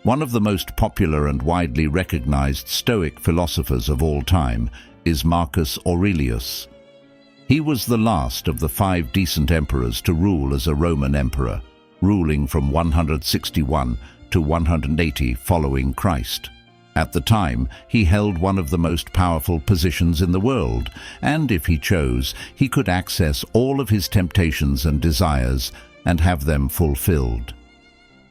One of the most popular and widely recognized Stoic philosophers of all time is Marcus Aurelius. He was the last of the 5 decent emperors to rule as a Roman emperor, ruling from 161 to 180 following Christ. At the time, he held one of the most powerful positions in the world, and if he chose, he could access all of his temptations and desires and have them fulfilled.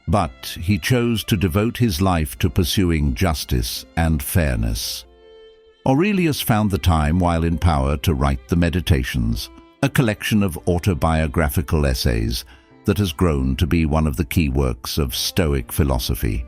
But he chose to devote his life to pursuing justice and fairness. Aurelius found the time while in power to write the Meditations, a collection of autobiographical essays that has grown to be one of the key works of Stoic philosophy.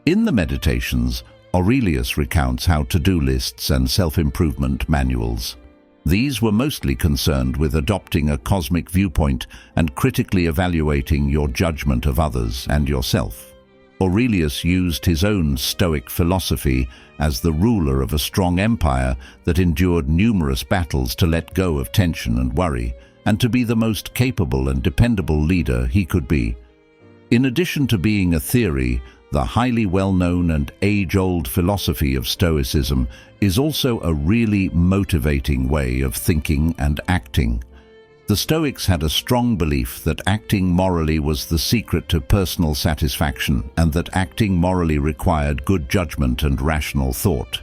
In the Meditations, Aurelius recounts how to-do lists and self-improvement manuals. These were mostly concerned with adopting a cosmic viewpoint and critically evaluating your judgment of others and yourself. Aurelius used his own Stoic philosophy as the ruler of a strong empire that endured numerous battles to let go of tension and worry, and to be the most capable and dependable leader he could be. In addition to being a theory, the highly well-known and age-old philosophy of Stoicism is also a really motivating way of thinking and acting. The Stoics had a strong belief that acting morally was the secret to personal satisfaction, and that acting morally required good judgment and rational thought.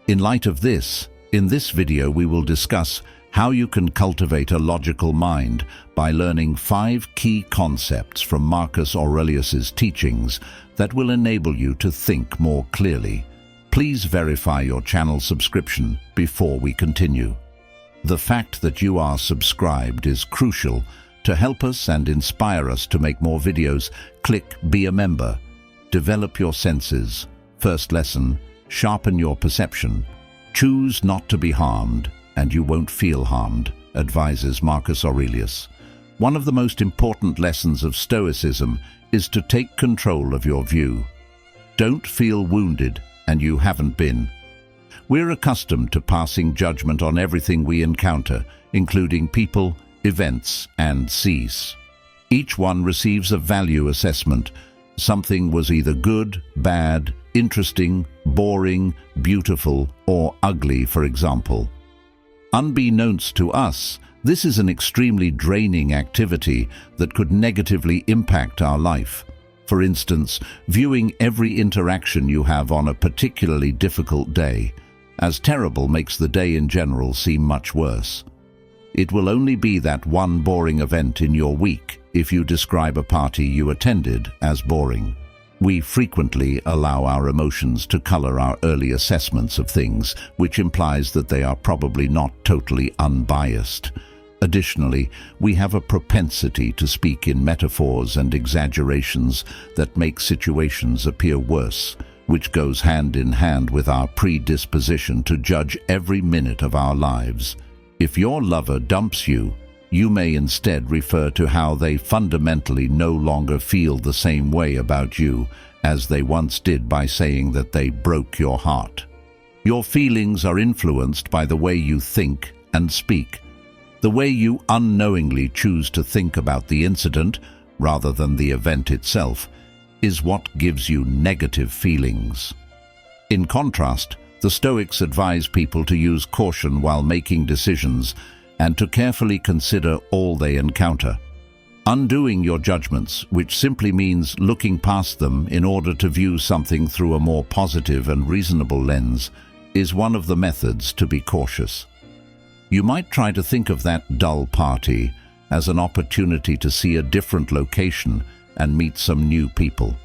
In light of this, in this video we will discuss how you can cultivate a logical mind by learning 5 key concepts from Marcus Aurelius's teachings that will enable you to think more clearly. Please verify your channel subscription before we continue. The fact that you are subscribed is crucial to help us and inspire us to make more videos. Click Be a Member. Develop your senses. First lesson, sharpen your perception. Choose not to be harmed, and you won't feel harmed, advises Marcus Aurelius. One of the most important lessons of Stoicism is to take control of your view. Don't feel wounded, and you haven't been. We're accustomed to passing judgment on everything we encounter, including people, events, and seas. Each one receives a value assessment. Something was either good, bad, interesting, boring, beautiful, or ugly, for example. Unbeknownst to us, this is an extremely draining activity that could negatively impact our life. For instance, viewing every interaction you have on a particularly difficult day as terrible makes the day in general seem much worse. It will only be that one boring event in your week if you describe a party you attended as boring. We frequently allow our emotions to color our early assessments of things, which implies that they are probably not totally unbiased. Additionally, we have a propensity to speak in metaphors and exaggerations that make situations appear worse, which goes hand in hand with our predisposition to judge every minute of our lives. If your lover dumps you, you may instead refer to how they fundamentally no longer feel the same way about you as they once did by saying that they broke your heart. Your feelings are influenced by the way you think and speak. The way you unknowingly choose to think about the incident, rather than the event itself, is what gives you negative feelings. In contrast, the Stoics advise people to use caution while making decisions and to carefully consider all they encounter. Undoing your judgments, which simply means looking past them in order to view something through a more positive and reasonable lens, is one of the methods to be cautious. You might try to think of that dull party as an opportunity to see a different location and meet some new people.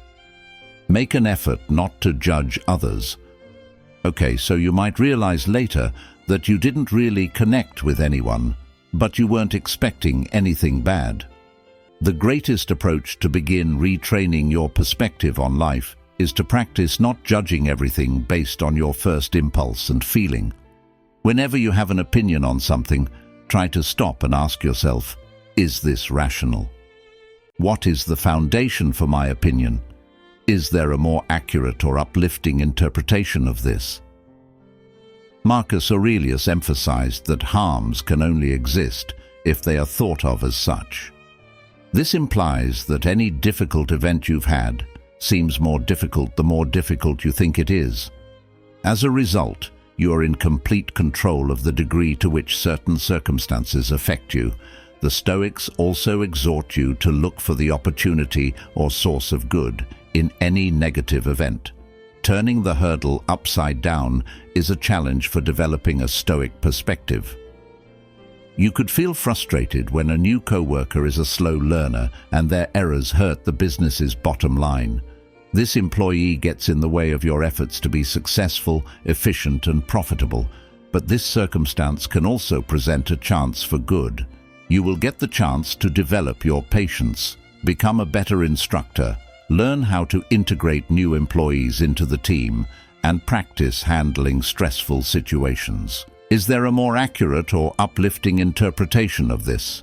Make an effort not to judge others. Okay, so you might realize later that you didn't really connect with anyone, but you weren't expecting anything bad. The greatest approach to begin retraining your perspective on life is to practice not judging everything based on your first impulse and feeling. Whenever you have an opinion on something, try to stop and ask yourself, is this rational? What is the foundation for my opinion? Is there a more accurate or uplifting interpretation of this? Marcus Aurelius emphasized that harms can only exist if they are thought of as such. This implies that any difficult event you've had, seems more difficult the more difficult you think it is. As a result, you are in complete control of the degree to which certain circumstances affect you. The Stoics also exhort you to look for the opportunity or source of good in any negative event. Turning the hurdle upside down is a challenge for developing a Stoic perspective. You could feel frustrated when a new coworker is a slow learner and their errors hurt the business's bottom line. This employee gets in the way of your efforts to be successful, efficient, and profitable. But this circumstance can also present a chance for good. You will get the chance to develop your patience, become a better instructor, learn how to integrate new employees into the team, and practice handling stressful situations. Is there a more accurate or uplifting interpretation of this?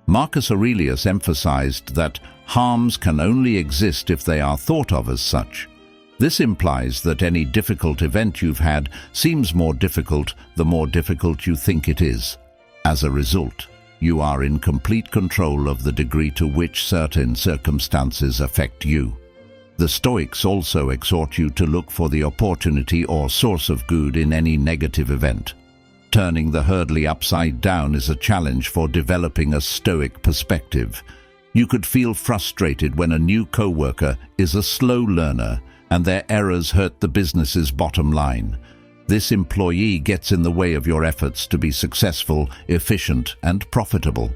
Marcus Aurelius emphasized that harms can only exist if they are thought of as such. This implies that any difficult event you've had seems more difficult the more difficult you think it is. As a result, you are in complete control of the degree to which certain circumstances affect you. The Stoics also exhort you to look for the opportunity or source of good in any negative event. Turning the hurdle upside down is a challenge for developing a Stoic perspective. You could feel frustrated when a new coworker is a slow learner and their errors hurt the business's bottom line. This employee gets in the way of your efforts to be successful, efficient, and profitable.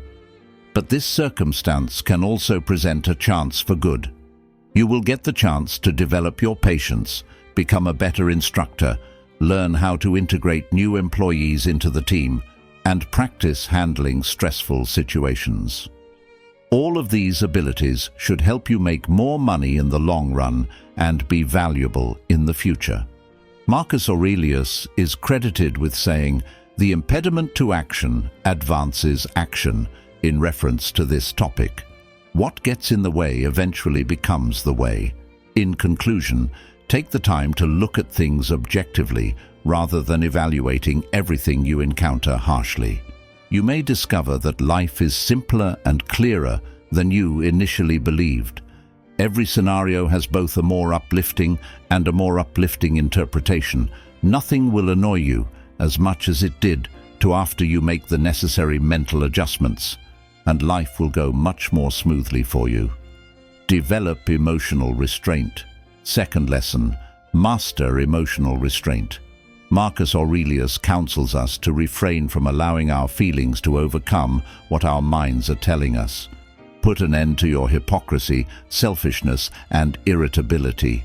But this circumstance can also present a chance for good. You will get the chance to develop your patience, become a better instructor, learn how to integrate new employees into the team, and practice handling stressful situations. All of these abilities should help you make more money in the long run and be valuable in the future. Marcus Aurelius is credited with saying, "The impediment to action advances action," in reference to this topic. What gets in the way eventually becomes the way. In conclusion, take the time to look at things objectively rather than evaluating everything you encounter harshly. You may discover that life is simpler and clearer than you initially believed. Every scenario has both a more uplifting and a more uplifting interpretation. Nothing will annoy you as much as it did after you make the necessary mental adjustments, and life will go much more smoothly for you. Develop emotional restraint. Second lesson, master emotional restraint. Marcus Aurelius counsels us to refrain from allowing our feelings to overcome what our minds are telling us. Put an end to your hypocrisy, selfishness, and irritability.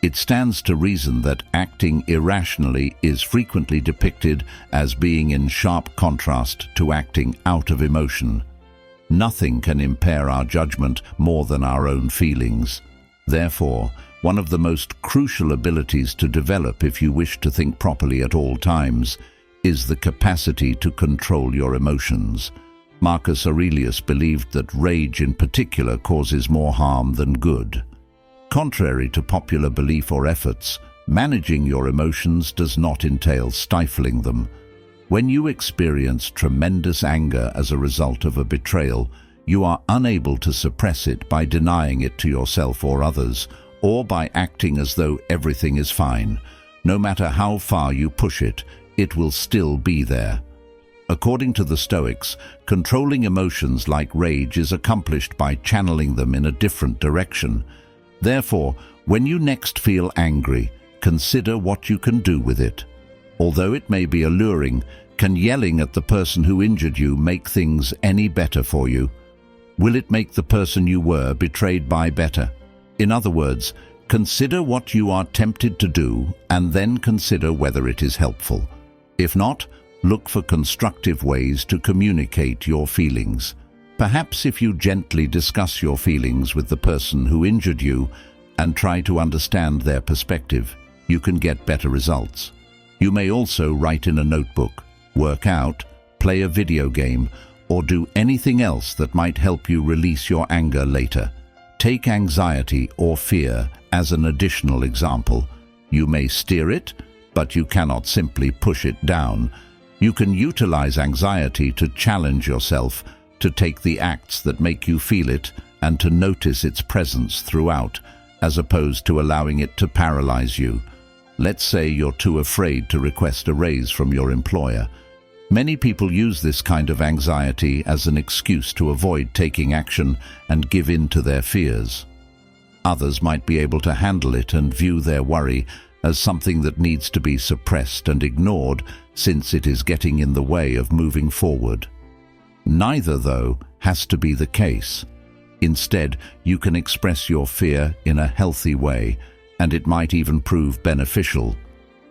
It stands to reason that acting irrationally is frequently depicted as being in sharp contrast to acting out of emotion. Nothing can impair our judgment more than our own feelings. Therefore, one of the most crucial abilities to develop if you wish to think properly at all times is the capacity to control your emotions. Marcus Aurelius believed that rage in particular causes more harm than good. Contrary to popular belief or efforts, managing your emotions does not entail stifling them. When you experience tremendous anger as a result of a betrayal, you are unable to suppress it by denying it to yourself or others, or by acting as though everything is fine. No matter how far you push it, it will still be there. According to the Stoics, controlling emotions like rage is accomplished by channeling them in a different direction. Therefore, when you next feel angry, consider what you can do with it. Although it may be alluring, can yelling at the person who injured you make things any better for you? Will it make the person you were betrayed by better? In other words, consider what you are tempted to do and then consider whether it is helpful. If not, look for constructive ways to communicate your feelings. Perhaps if you gently discuss your feelings with the person who injured you and try to understand their perspective, you can get better results. You may also write in a notebook, work out, play a video game, or do anything else that might help you release your anger later. Take anxiety or fear as an additional example. You may steer it, but you cannot simply push it down. You can utilize anxiety to challenge yourself, to take the acts that make you feel it, and to notice its presence throughout. as opposed to allowing it to paralyze you. Let's say you're too afraid to request a raise from your employer. Many people use this kind of anxiety as an excuse to avoid taking action and give in to their fears. Others might be able to handle it and view their worry as something that needs to be suppressed and ignored since it is getting in the way of moving forward. Neither, though, has to be the case. Instead, you can express your fear in a healthy way, and it might even prove beneficial.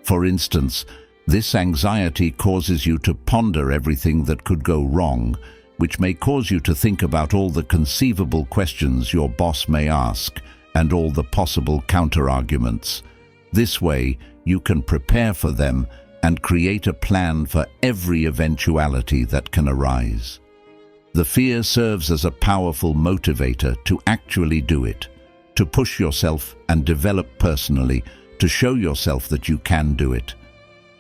For instance, this anxiety causes you to ponder everything that could go wrong, which may cause you to think about all the conceivable questions your boss may ask and all the possible counter-arguments. This way, you can prepare for them and create a plan for every eventuality that can arise. The fear serves as a powerful motivator to actually do it, to push yourself and develop personally, to show yourself that you can do it,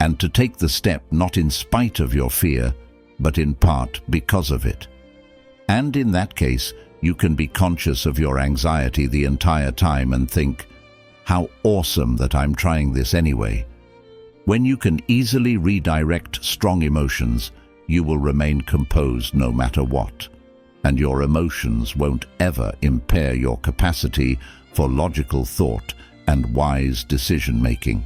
and to take the step not in spite of your fear, but in part because of it. And in that case, you can be conscious of your anxiety the entire time and think, "How awesome that I'm trying this anyway." When you can easily redirect strong emotions, you will remain composed no matter what, and your emotions won't ever impair your capacity for logical thought and wise decision-making.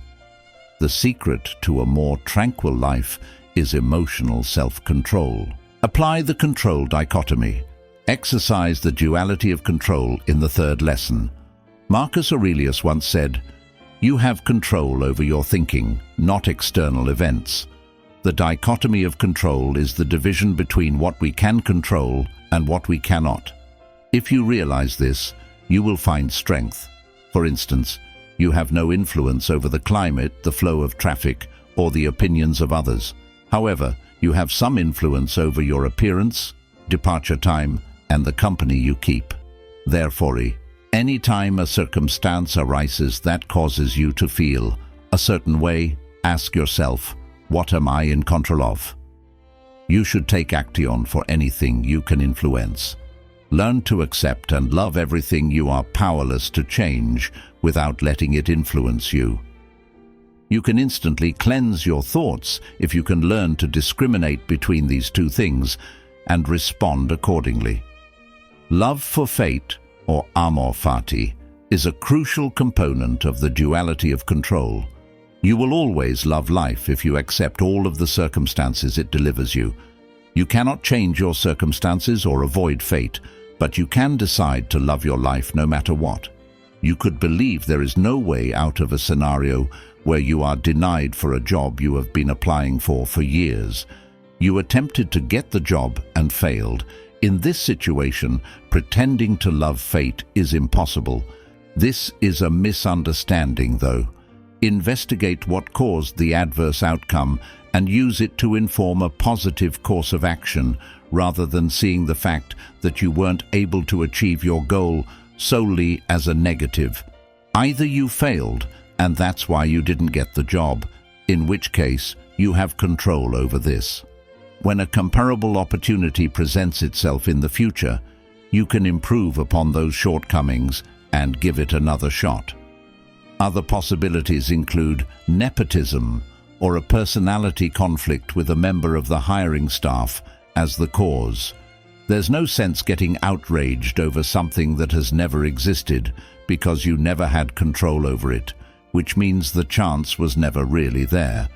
The secret to a more tranquil life is emotional self-control. Apply the control dichotomy. Exercise the duality of control in the third lesson. Marcus Aurelius once said, "You have control over your thinking, not external events." The dichotomy of control is the division between what we can control and what we cannot. If you realize this, you will find strength. For instance, you have no influence over the climate, the flow of traffic, or the opinions of others. However, you have some influence over your appearance, departure time, and the company you keep. Therefore, any time a circumstance arises that causes you to feel a certain way, ask yourself, what am I in control of? You should take action for anything you can influence. Learn to accept and love everything you are powerless to change without letting it influence you. You can instantly cleanse your thoughts if you can learn to discriminate between these two things and respond accordingly. Love for fate, or amor fati, is a crucial component of the duality of control. You will always love life if you accept all of the circumstances it delivers you. You cannot change your circumstances or avoid fate, but you can decide to love your life no matter what. You could believe there is no way out of a scenario where you are denied for a job you have been applying for years. You attempted to get the job and failed. In this situation, pretending to love fate is impossible. This is a misunderstanding, though. Investigate what caused the adverse outcome and use it to inform a positive course of action, rather than seeing the fact that you weren't able to achieve your goal solely as a negative. Either you failed, and that's why you didn't get the job, in which case you have control over this. When a comparable opportunity presents itself in the future, you can improve upon those shortcomings and give it another shot. Other possibilities include nepotism or a personality conflict with a member of the hiring staff as the cause. There's no sense getting outraged over something that has never existed because you never had control over it, which means the chance was never really there.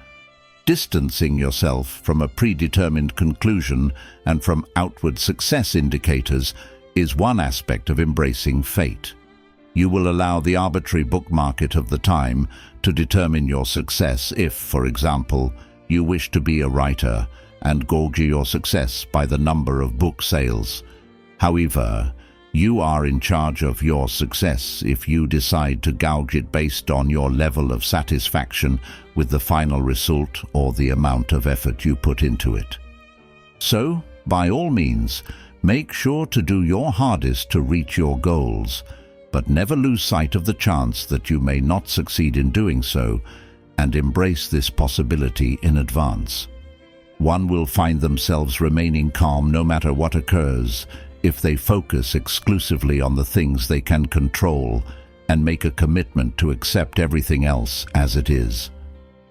Distancing yourself from a predetermined conclusion and from outward success indicators is one aspect of embracing fate. You will allow the arbitrary book market of the time to determine your success if, for example, you wish to be a writer and gauge your success by the number of book sales. However, you are in charge of your success if you decide to gauge it based on your level of satisfaction with the final result or the amount of effort you put into it. So, by all means, make sure to do your hardest to reach your goals, but never lose sight of the chance that you may not succeed in doing so, and embrace this possibility in advance. One will find themselves remaining calm no matter what occurs if they focus exclusively on the things they can control and make a commitment to accept everything else as it is.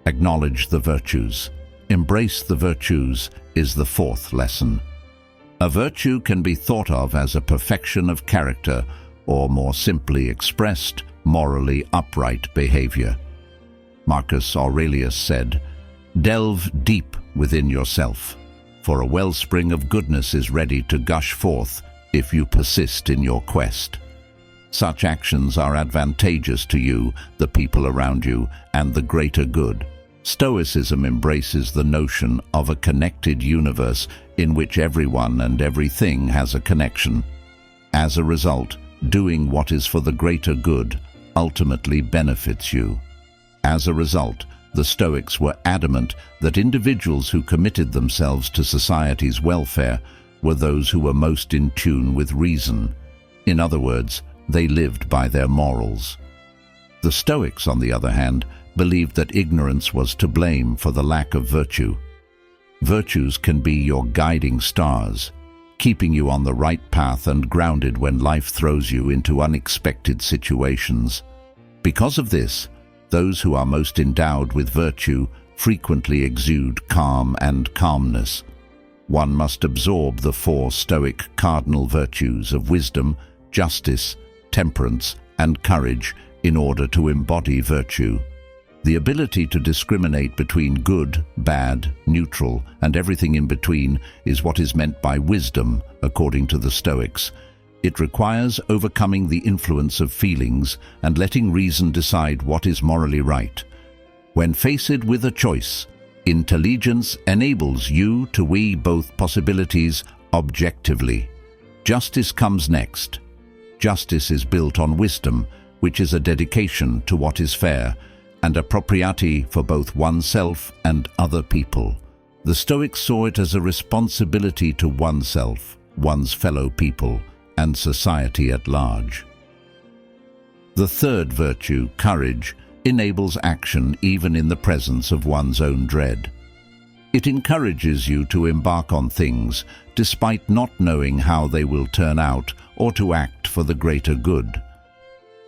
Acknowledge the virtues. Embrace the virtues is the fourth lesson. A virtue can be thought of as a perfection of character, or more simply expressed, morally upright behavior. Marcus Aurelius said, "Delve deep within yourself, for a wellspring of goodness is ready to gush forth if you persist in your quest." Such actions are advantageous to you, the people around you, and the greater good. Stoicism embraces the notion of a connected universe in which everyone and everything has a connection. As a result, doing what is for the greater good ultimately benefits you. As a result, the Stoics were adamant that individuals who committed themselves to society's welfare were those who were most in tune with reason. In other words, they lived by their morals. The Stoics, on the other hand, believed that ignorance was to blame for the lack of virtue. Virtues can be your guiding stars, keeping you on the right path and grounded when life throws you into unexpected situations. Because of this, those who are most endowed with virtue frequently exude calm and calmness. One must absorb the four Stoic cardinal virtues of wisdom, justice, temperance, and courage in order to embody virtue. The ability to discriminate between good, bad, neutral, and everything in between is what is meant by wisdom, according to the Stoics. It requires overcoming the influence of feelings and letting reason decide what is morally right. When faced with a choice, intelligence enables you to weigh both possibilities objectively. Justice comes next. Justice is built on wisdom, which is a dedication to what is fair, and a propriety for both oneself and other people. The Stoics saw it as a responsibility to oneself, one's fellow people, and society at large. The third virtue, courage, enables action even in the presence of one's own dread. It encourages you to embark on things despite not knowing how they will turn out, or to act for the greater good.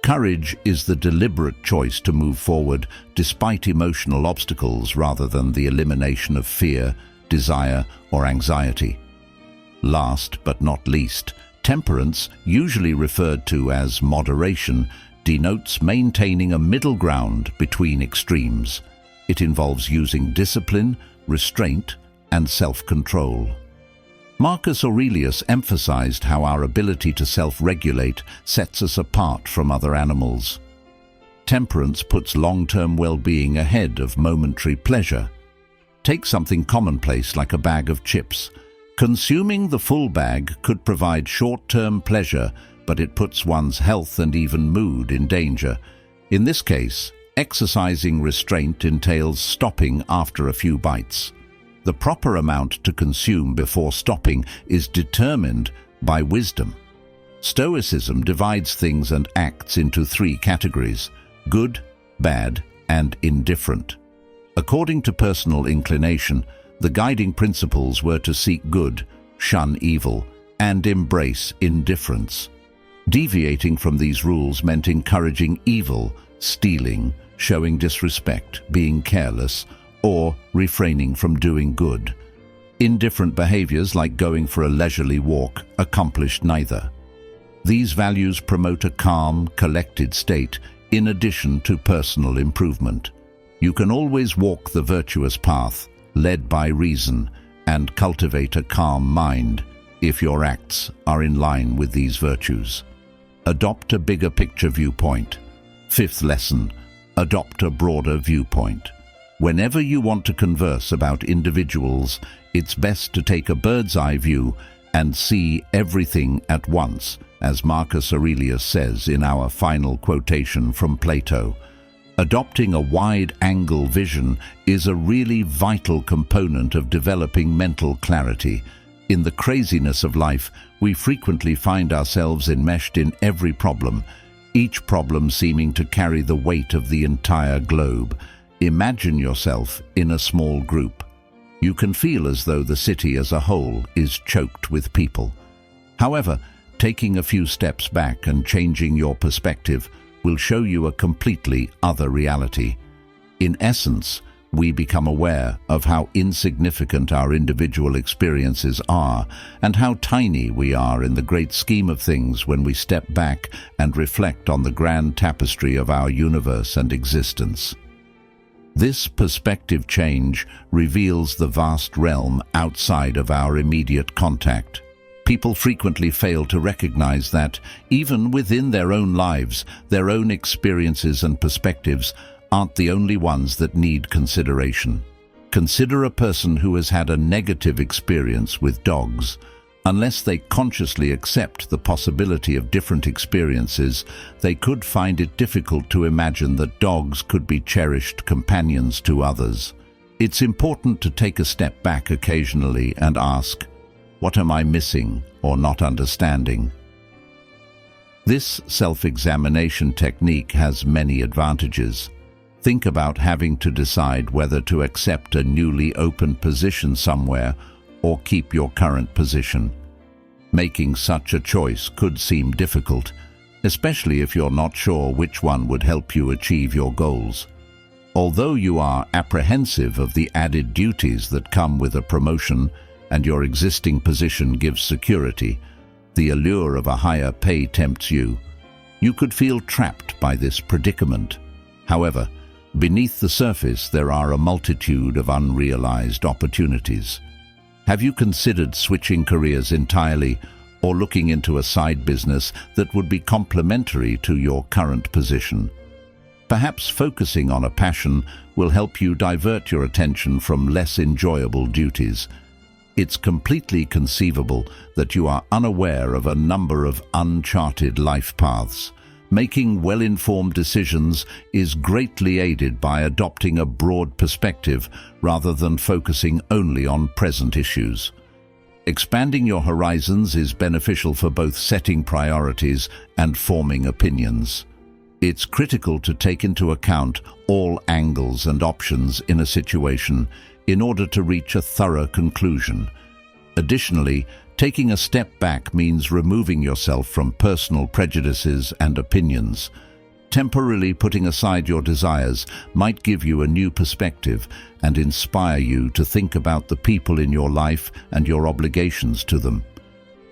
Courage is the deliberate choice to move forward despite emotional obstacles rather than the elimination of fear, desire, or anxiety. Last but not least, temperance, usually referred to as moderation, denotes maintaining a middle ground between extremes. It involves using discipline, restraint, and self-control. Marcus Aurelius emphasized how our ability to self-regulate sets us apart from other animals. Temperance puts long-term well-being ahead of momentary pleasure. Take something commonplace like a bag of chips. Consuming the full bag could provide short-term pleasure, but it puts one's health and even mood in danger. In this case, exercising restraint entails stopping after a few bites. The proper amount to consume before stopping is determined by wisdom. Stoicism divides things and acts into three categories: good, bad, and indifferent. According to personal inclination, the guiding principles were to seek good, shun evil, and embrace indifference. Deviating from these rules meant encouraging evil, stealing, showing disrespect, being careless, or refraining from doing good. Indifferent behaviors like going for a leisurely walk accomplished neither. These values promote a calm, collected state in addition to personal improvement. You can always walk the virtuous path, led by reason, and cultivate a calm mind if your acts are in line with these virtues. Adopt a bigger picture viewpoint. Fifth lesson, adopt a broader viewpoint. Whenever you want to converse about individuals, it's best to take a bird's-eye view and see everything at once, as Marcus Aurelius says in our final quotation from Plato. Adopting a wide-angle vision is a really vital component of developing mental clarity. In the craziness of life, we frequently find ourselves enmeshed in every problem, each problem seeming to carry the weight of the entire globe. Imagine yourself in a small group. You can feel as though the city as a whole is choked with people. However, taking a few steps back and changing your perspective will show you a completely other reality. In essence, we become aware of how insignificant our individual experiences are and how tiny we are in the great scheme of things when we step back and reflect on the grand tapestry of our universe and existence. This perspective change reveals the vast realm outside of our immediate contact. People frequently fail to recognize that, even within their own lives, their own experiences and perspectives aren't the only ones that need consideration. Consider a person who has had a negative experience with dogs. Unless they consciously accept the possibility of different experiences, they could find it difficult to imagine that dogs could be cherished companions to others. It's important to take a step back occasionally and ask, what am I missing or not understanding? This self-examination technique has many advantages. Think about having to decide whether to accept a newly opened position somewhere or keep your current position. Making such a choice could seem difficult, especially if you're not sure which one would help you achieve your goals. Although you are apprehensive of the added duties that come with a promotion and your existing position gives security, the allure of a higher pay tempts you. You could feel trapped by this predicament. However, beneath the surface, there are a multitude of unrealized opportunities. Have you considered switching careers entirely or looking into a side business that would be complementary to your current position? Perhaps focusing on a passion will help you divert your attention from less enjoyable duties. It's completely conceivable that you are unaware of a number of uncharted life paths. Making well-informed decisions is greatly aided by adopting a broad perspective rather than focusing only on present issues. Expanding your horizons is beneficial for both setting priorities and forming opinions. It's critical to take into account all angles and options in a situation in order to reach a thorough conclusion. Additionally, taking a step back means removing yourself from personal prejudices and opinions. Temporarily putting aside your desires might give you a new perspective and inspire you to think about the people in your life and your obligations to them.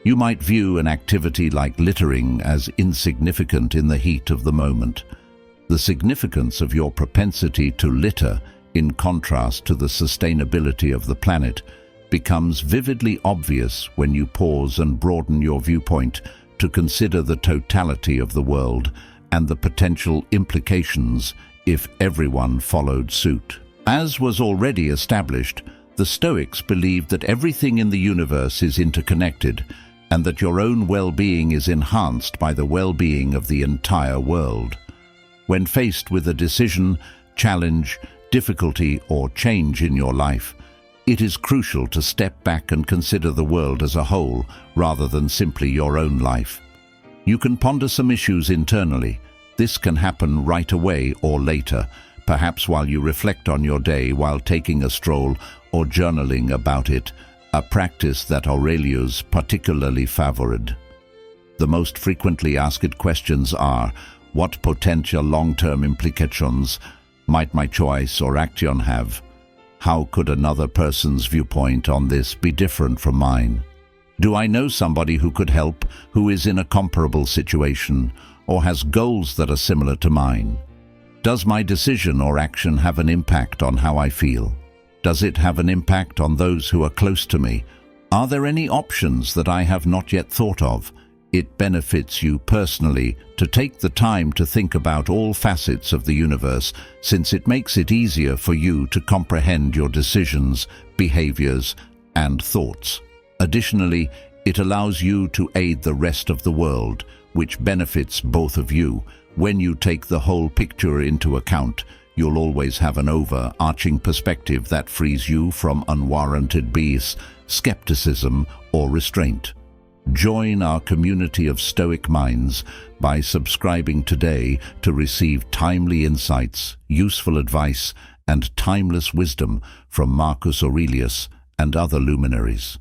You might view an activity like littering as insignificant in the heat of the moment. The significance of your propensity to litter, in contrast to the sustainability of the planet, becomes vividly obvious when you pause and broaden your viewpoint to consider the totality of the world and the potential implications if everyone followed suit. As was already established, the Stoics believed that everything in the universe is interconnected and that your own well-being is enhanced by the well-being of the entire world. When faced with a decision, challenge, difficulty, or change in your life, it is crucial to step back and consider the world as a whole rather than simply your own life. You can ponder some issues internally. This can happen right away or later, perhaps while you reflect on your day while taking a stroll or journaling about it, a practice that Aurelius particularly favored. The most frequently asked questions are, what potential long-term implications might my choice or action have? How could another person's viewpoint on this be different from mine? Do I know somebody who could help, who is in a comparable situation, or has goals that are similar to mine? Does my decision or action have an impact on how I feel? Does it have an impact on those who are close to me? Are there any options that I have not yet thought of? It benefits you personally to take the time to think about all facets of the universe, since it makes it easier for you to comprehend your decisions, behaviors, and thoughts. Additionally, it allows you to aid the rest of the world, which benefits both of you. When you take the whole picture into account, you'll always have an overarching perspective that frees you from unwarranted bias, skepticism, or restraint. Join our community of Stoic minds by subscribing today to receive timely insights, useful advice, and timeless wisdom from Marcus Aurelius and other luminaries.